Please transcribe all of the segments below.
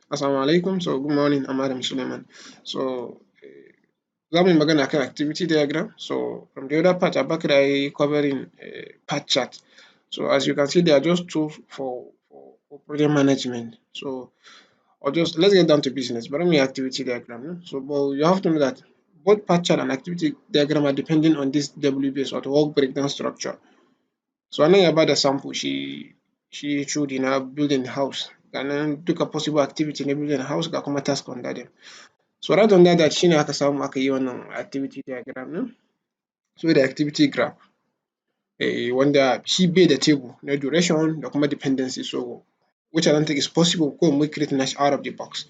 Assalamu alaikum. So good morning, I'm Adam Suleiman. So za mu yi magana akan activity diagram. So from the other part, Abakar I covering part chart. So as you can see, they are just tools for project management. So or just let's get down to business. But only activity diagram. No? So but you have to know that both part chart and activity diagram are depending on this WBS or the work breakdown structure. So I know about the sample she showed in her building house. Ganan duka possible activity na building house ga kuma task under them. So right under that shine aka samu aka yi wannan activity diagram ɗin. So da activity graph wanda shi bai da table na duration da kuma dependency, so which I don't think is possible ko mu create nashi out of the box.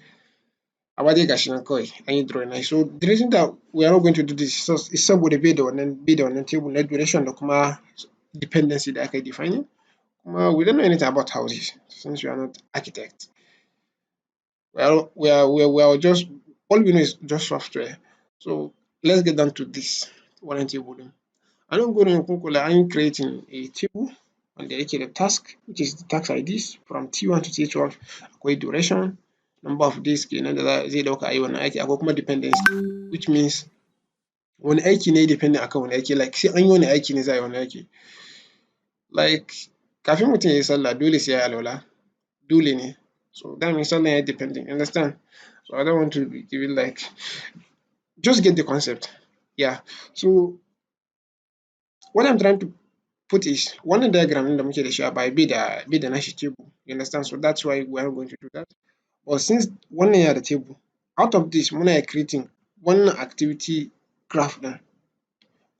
Amma dai gashi nan kawai an yi drawing nashi. So the reason that we are not going to do this is saboda bai da wannan table na duration da kuma dependency da aka yi defining. Kuma we don't know anything about houses since we are not architects. We are just all we know is just software. So let's get down to this wannan table ɗin. A nan gurin kun kula an yi creating a table wanda yake da task, which is the task IDs from T1 to T12. Akwai duration, number of days kenan da zai ɗauka a yi wannan aiki, akwai kuma dependency, which means wani aiki ne depending akan wani aiki, like sai an yi wani aiki ne za a yi wani aiki. Like kafin mutum ya yi sallah dole sai ya yi alwala, dole ne. So that means sallah ya yi depending, you understand? So I don't want to be giving like just get the concept. Yeah. So what I'm trying to put is wannan diagram ɗin da muke da shi a baya bai da nashi table, you understand? So that's why we are going to do that. But since wannan yana da table, out of this muna iya creating wannan activity graph ɗin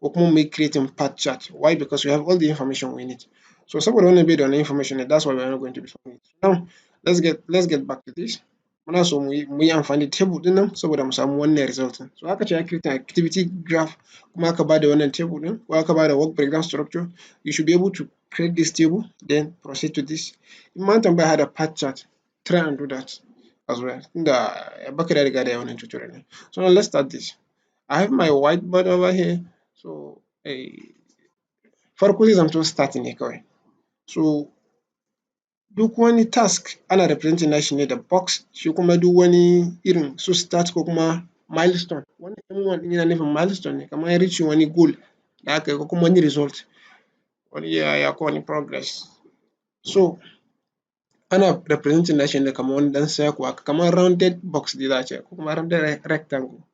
ko kuma mu yi creating part chart. Why? Because we have all the information we need. So saboda wannan bai da wannan information ɗin, that's why we are not going to be solving it. Now let's get back to this. Muna so mu yi amfani da table ɗin nan saboda mu samu wannan result ɗin. So aka ce creating activity graph kuma aka bada wannan table ɗin ko aka bada work breakdown structure, you should be able to create this table then proceed to this. In ma an tambaya hada part chart, try and do that as well. Tunda Bakar ya riga da ya yi wannan tutorial ɗin. So now let's start this. I have my whiteboard over here. So farko zai zamto starting ne kawai. So duk wani task ana representing nashi ne da box, shi kuma duk wani irin su start ko kuma milestone. Wannan M1 ɗin yana nufin milestone ne, kamar reaching wani goal da aka yi ko kuma wani result, wani yaya ko wani progress. So ana representing nashi ne kamar wani ɗan circle haka, kamar rounded box dai za a ce ko kuma rounded rectangle.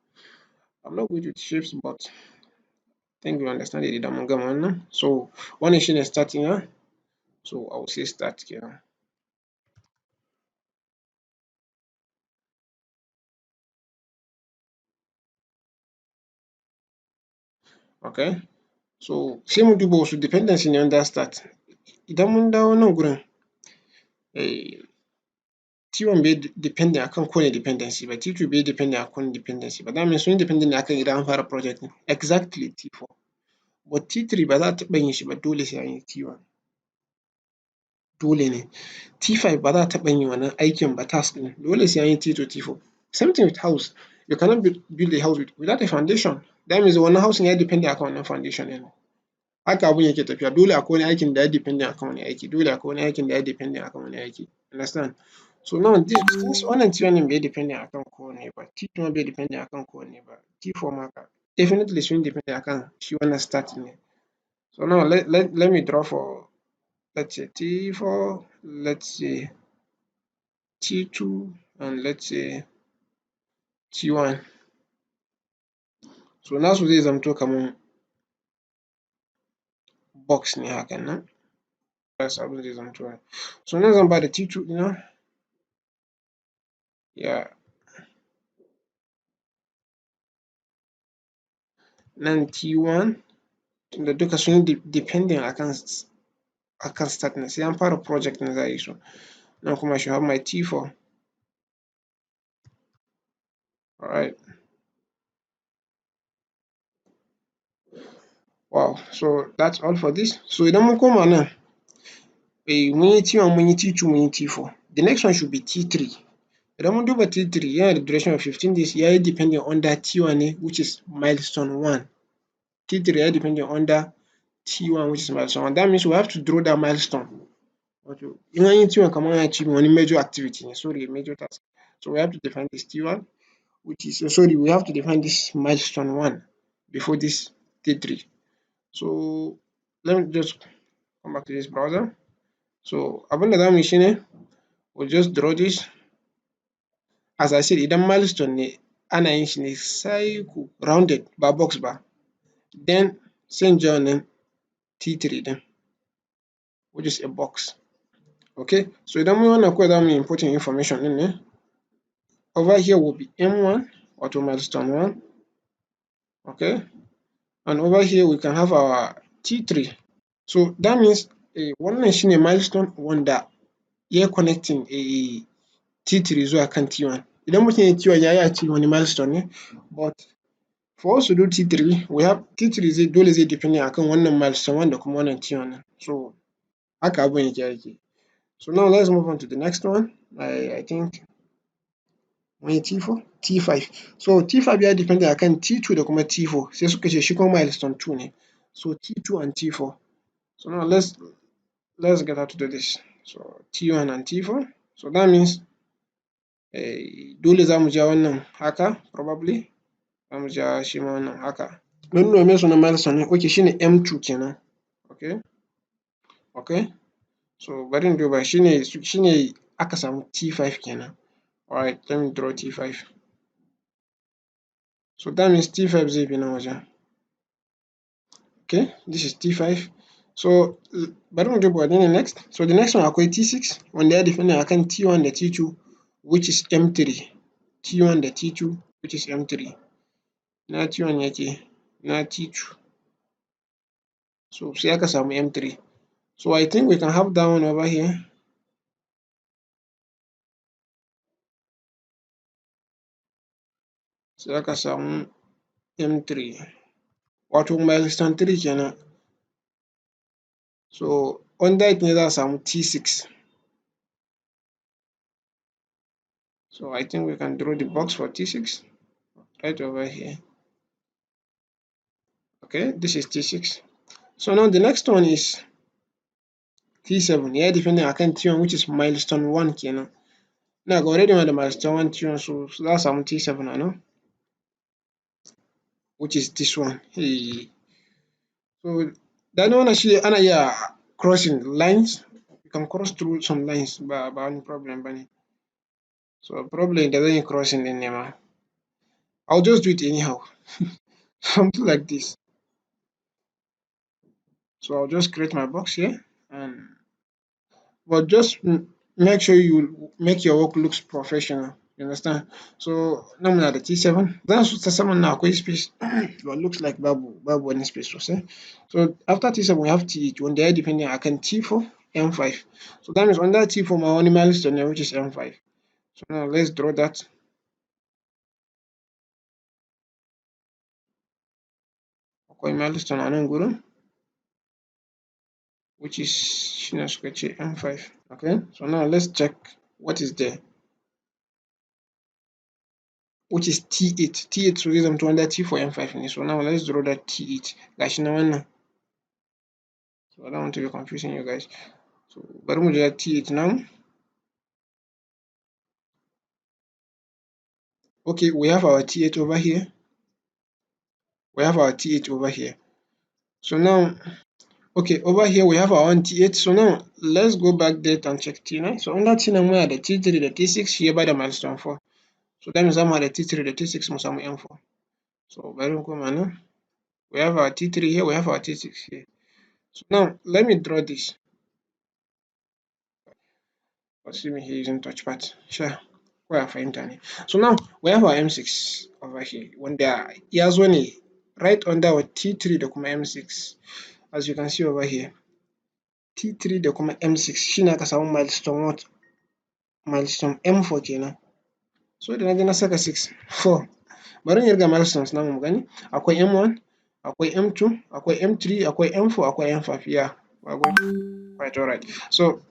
I'm not good with shapes but I think you understand it idan mun gama wannan. So wannan shine starting na. So I will say start kenan. Okay. So sai mu duba wasu dependency ne under start. Idan mun dawo nan gurin T1 bai depending akan kowane dependency ba, T2 bai depending akan kowane dependency ba. That means sun yi depending ne akan idan an fara project ɗin. Exactly T4. But T3 ba za a taɓa yin shi ba, dole sai an yi T1. Dole ne. T5 ba za a taɓa yin wannan aikin ba, task ɗin, dole sai an yi T2, T4. Same thing with house. You cannot build a house without a foundation. That means wannan house ya yi depending akan wannan foundation ɗin. Haka abun yake tafiya. Dole akwai wani aikin da ya depending akan wani aiki, dole akwai wani aikin da ya depending akan wani aiki. Understand? So now since wannan T1 ɗin bai depending akan kowanne ba, T2 ma bai depending akan kowanne ba, T4 ma haka. Definitely sun depending akan shi wannan start ɗin ne. So now let me draw for let's say T4, let's say T2 and let's say T1. So nasu zai zamto kaman box ne hakan nan. That's abin zai zamto. So nan zan bada T2 ɗina. Yeah. Nan T1 tunda duka sun yi depending akan start ne, sai an fara project ne za a yi su. Nan kuma I should have my T4. Alright. Wow. So that's all for this. So idan mun koma nan, mun yi T1, mun yi T2, mun yi T4. The next one should be T3. Idan mun duba T3 yana da duration of 15 days, ya yi depending under T1 ne, which is milestone 1. T3 ya yi depending under T1, which is milestone 1. That means we have to draw that milestone. Wato in an yi T1 kamar an yi achieving wani major activity ne, sorry, major task. So we have to define this T1, which is sorry, we have to define this milestone 1 before this T3. So let me just come back to this browser. So abinda zamu yi shine we'll just draw this. As I said, idan milestone ne ana yin shi ne cycle rounded ba box ba. Then sai in ja wannan T3 ɗin, which is a box. Okay, so idan mun yi wannan kawai zamu yi importing information ɗin ne. Over here will be M1 wato milestone 1. Okay, and over here we can have our T3. So that means wannan shine milestone wanda ya connecting T3 zuwa kan T1. Idan mutum ya yi T1 ya yi achieve wani milestone ne, but for us to do T3 we have T3 dole zai depending akan wannan milestone 1 da kuma wannan T1 ɗin. So haka abun yake aiki. So now let's move on to the next one. I think mun yi T4, T5. So T5 ya depending akan T2 da kuma T4 sai suka ce shi kuma milestone 2 ne. So T2 and T4. So now let's get how to do this. So T1 and T4. So that means dole zamu ja wannan haka probably, zamu ja shi ma wannan haka. Mun nuna meye sunan milestone ɗin? Okay, shine M2 kenan. Okay. So bari in duba shine aka samu T5 kenan. Alright, let me draw T5. So that means T5 zai bi nan wajen. Okay, this is T5. So bari mu duba wanne ne next. So the next one akwai T6 wanda ya depending akan T1 da T2 which is M3. T1 da T2 which is M3. Ina T1 yake? Ina T2? So sai aka samu M3. So I think we can have that one over here. Sai aka samu M3 wato milestone 3 kenan. So under it ne za a samu T6. So I think we can draw the box for T6 right over here. Okay, this is T6. So now the next one is T7. Ya depending akan T1 which is milestone 1 kenan. Ina ga already muna da milestone 1 T1 so za a samu T7 a nan, which is this one. So da wannan shi ana iya crossing lines. You can cross through some lines ba wani problem bane. So problem da zan yi crossing ɗin ne ma. I'll just do it anyhow. Something like this. So I'll just create my box here but just make sure you make your work looks professional. You understand? So nan muna da T7. Zan so ta saman nan akwai space but looks like babu wani space sosai. So after T7 we have T8 wanda ya depending akan T4, M5. So that means under T4 ma wani milestone ne which is M5. So now let's draw that. Akwai milestone a nan gurin which is shine suka ce M5. Okay, so now let's check what is there, which is T8. T8 so zai zamto under T4, M5 ne. So now let's draw that T8. Ga shi nan wannan. So I don't want to be confusing you guys. So bari mu ja T8 namu. Okay, we have our T8 over here. So now, okay, over here we have our own T8. So now let's go back there and check T9. So under T9 muna da T3 da T6 shi ya bada milestone 4. So that means zamu haɗa T3 da T6 mu samu M4. So bari mu koma nan. We have our T3 here, we have our T6 here. So now let me draw this. See me here using touchpad. Sure. Ko ya fahimta ne. So now we have our M6 over here wanda ya zo ne right under our T3 da kuma M6. As you can see over here, T3 da kuma M6 shine aka samu milestone what? Milestone M4 kenan. So da na je na saka 6, 4. Bari in irga milestones namu mu gani. Akwai M1, akwai M2, akwai M3, akwai M4, akwai M5. Yeah, we're going quite alright. So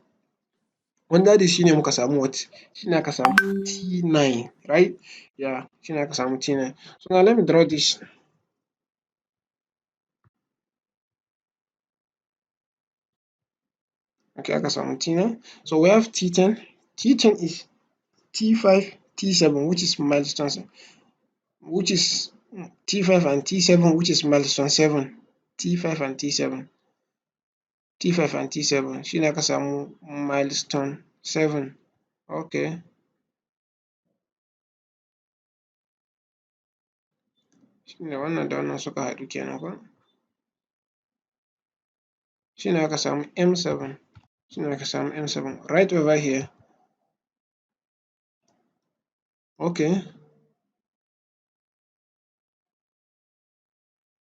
under this shine muka samu what? Shine aka samu T9, right? Yeah, shine aka samu T9. So now let me draw this. Okay, aka samu T9. So we have T10. T10 is T5 T7, which is milestone, which is T5 and T7, which is milestone 7. T5 and T7, T5 and T7 shine aka samu milestone 7. Okay, shine wannan da wannan suka haɗu kenan ko, shine aka samu M7, shine aka samu M7 right over here. Okay,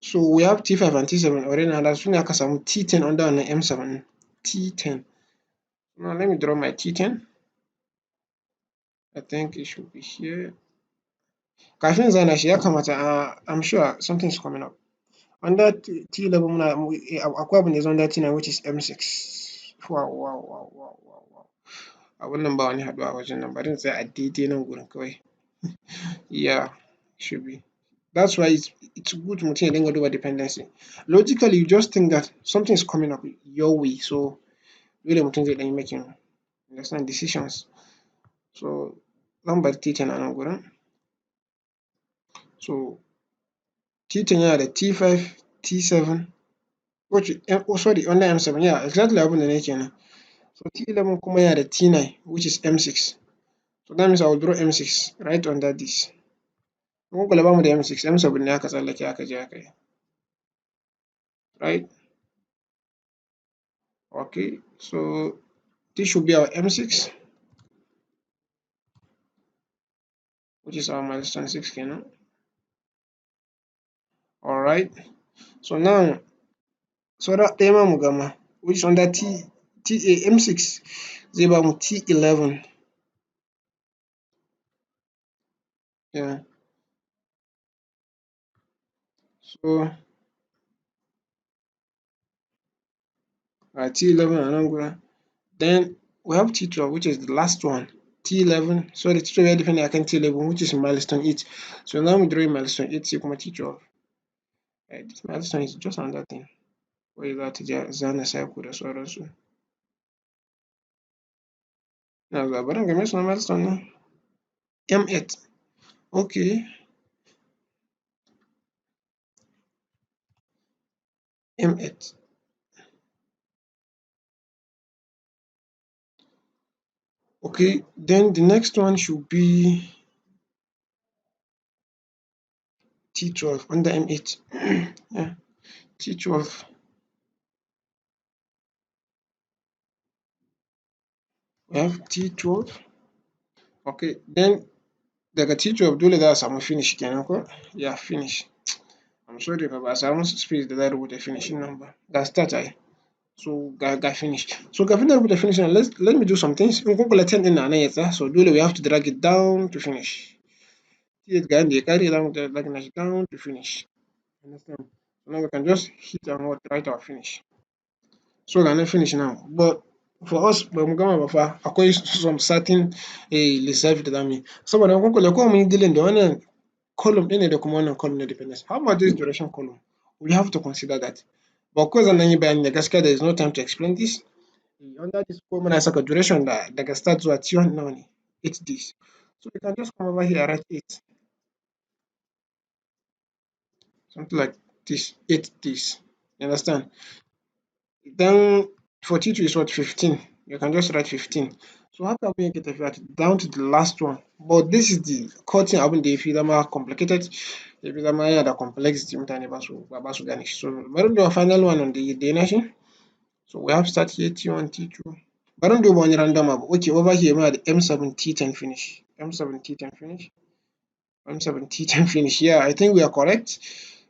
so we have T5 and T7 already now, da sune aka samu T10 under wannan M7 T10. Now let me draw my T10. I think it should be here. Kafin in zana shi ya kamata I'm sure something is coming up. Under T11 muna akwai abin da yazo under T9 which is M6. Wow. Abun nan ba wani haɗuwa a wajen nan, bari in tsaya a daidai nan gurin kawai. Yeah, should be. That's why it's good mutum ya dinga duba dependency. Logically you just think that something is coming up your way, so dole mutum zai ɗan yi making understand decisions. So zan bar T10 a nan gurin. So T10 yana da T5, T7, sorry under M7, yeah exactly abin da na yi kenan. So T11 kuma yana da T9 which is M6. So that means I will draw M6 right under this. In kun kula bamu da M6, M7 ne aka tsallake aka je aka yi. Right? Okay, so this should be our M6, which is our milestone 6 kenan. Alright, so now saura ɗaya ma mu gama, which is under M6 zai bamu T11. Yeah. So T11 a nan gurin. Then we have T12 which is the last one. T11, sorry T12 ya depend akan T11 which is milestone 8. So now we draw milestone 8 sai kuma T12. This milestone is just another thing wai za ta zana cycle da sauransu. Ina zuwa bari in ga me sunan milestone ɗin. M8. Okay. M8. Okay, then the next one should be T12 under M8. Yeah, T12. We have T12. Okay, then daga T12 dole za a samu finish kenan ko? Yeah, finish. I'm sorry fa ba a samu space da za a rubuta finish ɗin nan ba. Ga start ai. So ga finish. So kafin na rubuta finish nan let me do some things. In kun kula 10 ɗin na nan ya tsaya, so dole we have to drag it down to finish. T8 ga yanda ya ƙare za mu drag nashi down to finish. Understand? So now we can just hit and write our finish. So ga nan finish now, but for us ba mu gama ba fa, akwai some certain lissafi da za mu yi. Saboda in kun kula kawai mun yi dealing da wannan column ɗin ne da kuma wannan column na dependence. How about this duration column? We have to consider that. But kawai zan ɗan yi bayani ne, gaskiya there is no time to explain this. Under this ko muna saka duration da daga start zuwa T1 nawa ne? 8 days. So we can just come over here and write 8. Something like this, 8 days. You understand? Then for T2 is what? 15. You can just write 15. So haka abin yake tafiya down to the last one. But this is the cutting abin da ya fi zama complicated, ya fi zama yana da complexity mutane ba su gane shi. So bari mu duba final one on the day na shi. So we have start here T1, T2. Bari mu duba wani random abu. Okay, over here muna da M7 T10 finish. M7 T10 finish. M7 T10 finish. Yeah, I think we are correct.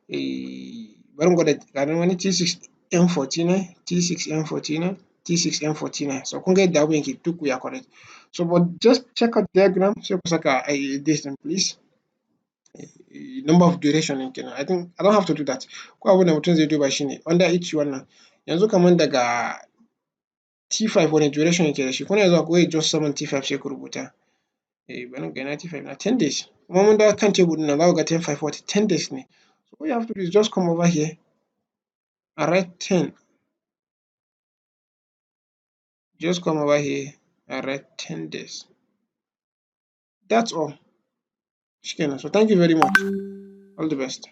Bari mu gwada ga nan wani T6 M49, T6 M49, T6 M49. So kun ga yadda abun yake duk we are correct. So but just check out diagram sai ku saka this thing please. Number of duration ɗin kenan. I think I don't have to do that. Ko abin da mutum zai duba shi ne under each wannan. Yanzu kaman daga T5 wani duration yake da shi, kuna zuwa kawai just saman T5 sai ku rubuta. Bari mu ga ina T5 na 10 days. Kuma mun dawo kan table ɗin nan za ku ga 10/5 what 10 days ne. So what you have to do is just come over here and write 10. Just come over here and write 10 days. That's all. Shikenan. So thank you very much. All the best.